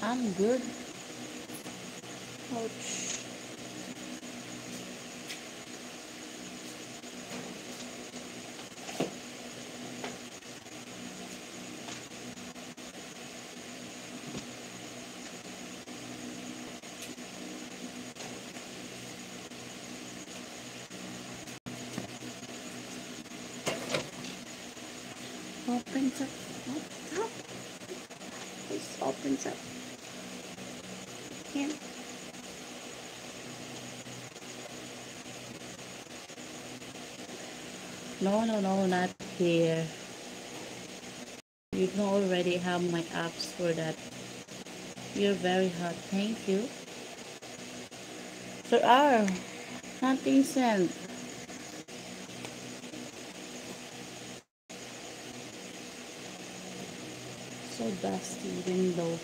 I'm good. Ouch. Opens up. What's up? This opens up. Can't. No, no, no, not here. You don't already have my apps for that. You're very hot. Thank you. There are. Nothing sent. So dusty window.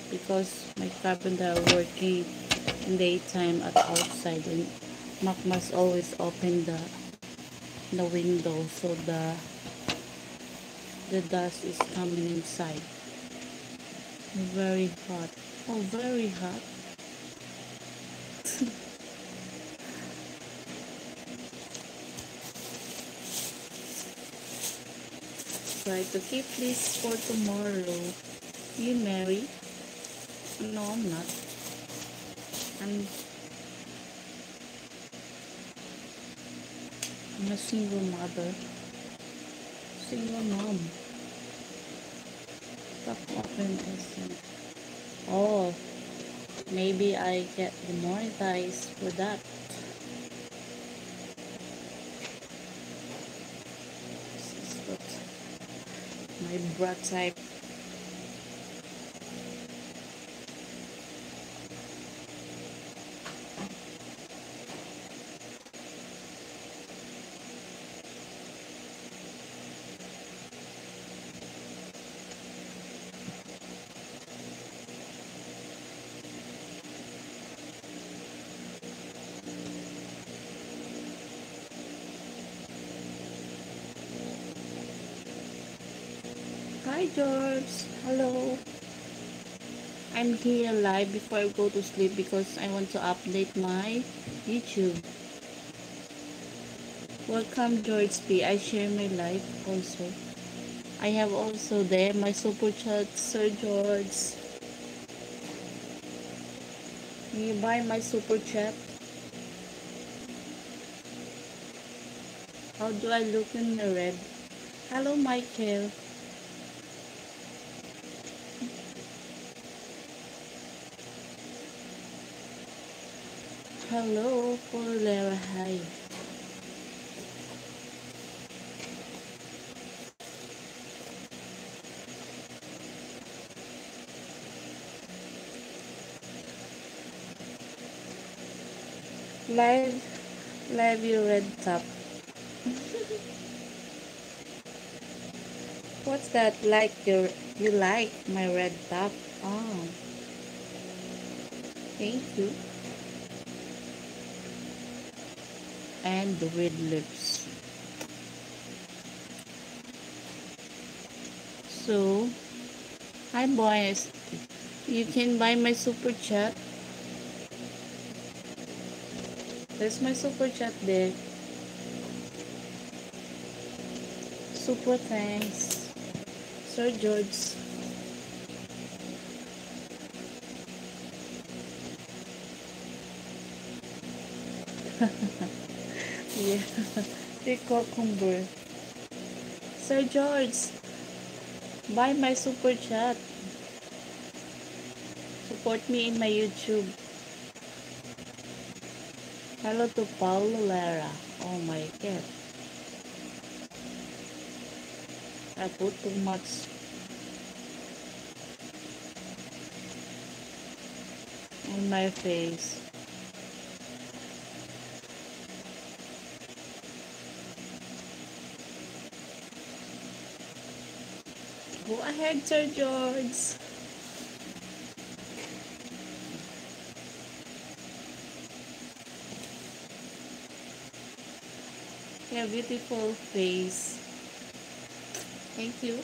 Because my carpenter are working in daytime at outside and Mac must always open the window so the dust is coming inside. Very hot. Oh, very hot. Try to keep this for tomorrow. You married? No, I'm not. I'm a single mother. Single mom. Stop open isn't. Oh, maybe I get demonetized for that. This is what my bra type. Hi George, hello. I'm here live before I go to sleep because I want to update my YouTube. Welcome George P. I share my life also. I have also there my super chat, Sir George. Can you buy my super chat? How do I look in the red? Hello Michael. Hello Polera, hi. Live your red top. What's that? You like my red top? Oh, thank you. And the red lips. So, hi boys. You can buy my super chat. There's my super chat there. Super thanks. Sir George. Yeah. The cucumber. Sir George, buy my super chat. Support me in my YouTube. Hello to Paulo Lara. Oh my god. I put too much on my face. Go ahead, Sir George. You have a beautiful face. Thank you.